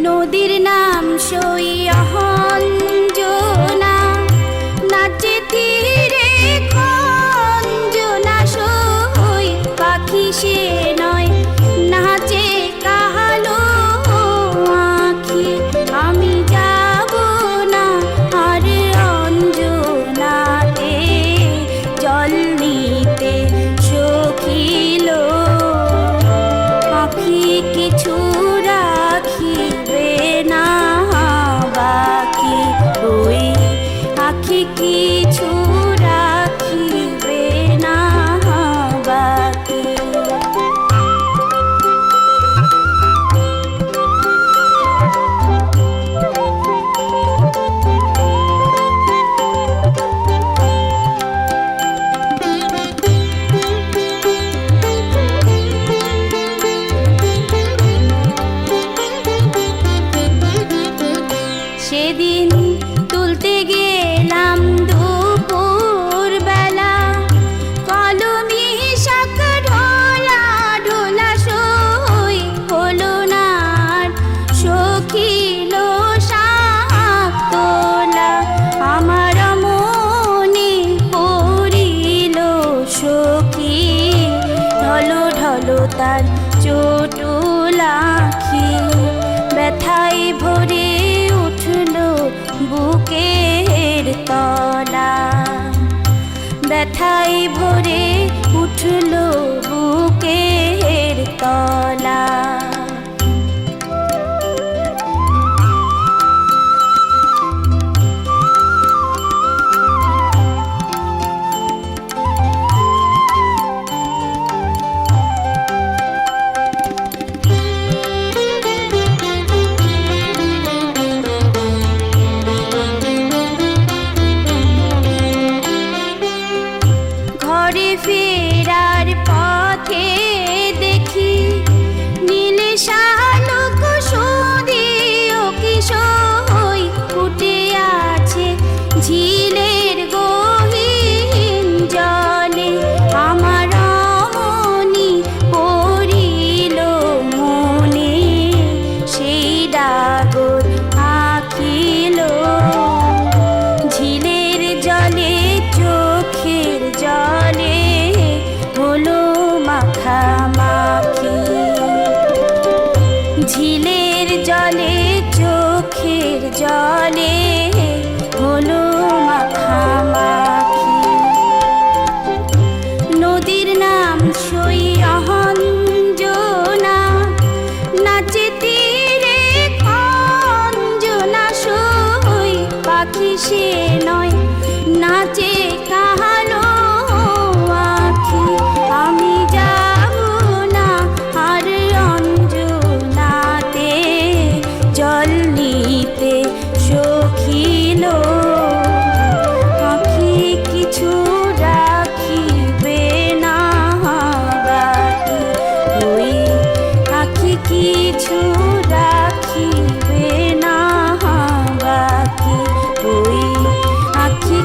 নদীর নাম সইয়ঞ্জনা, নাচে তীরে খঞ্জনা সই, পাখি সে নয় নাচে কালো আঁখি। আমি যাব না আর অঞ্জনাতে জল নিতে সখিল, পাখি কিছু রাখিবে না বাকি, ওই আখি কিছু রাখিবে না বাকি। সেদিন তুলতে গেলাম দুপুর বেলা, কলমি শাক ঢোলা ঢোলা সই, হলো না সখিল শাক তোলা। আমার মনে পড়িল সখী, ঢলো ঢলো তার চটুল আঁখি, ব্যথায় ভরে বুকের তলা, ব্যথায় ভরে উঠল বুকের তলা। ঘরে ফেরার পথে দেখি নীল শালুক সুদীয় কিশোর, ফুটে আছে ঝিলের গহীন জলে। আমার মনি পড়িল মনে সেই ডাগর আঁকিল, ঝিলের জলে চোখের জলে হলো মাখামাখি, ঝিলের জলে চোখের জলে হলো মাখামাখি। নদীর নাম সইয়ঞ্জনা, নাচে তীরে খঞ্জনা সই, পাখি সে নয় নাচে কালো আঁখি। আমি যাব না আর অঞ্জনাতে জল নিতে সখিল, পাখি কিছু রাখিবে না বাকি, ওই পাখি কিছু রাখিবে না বাকি, ওই আখি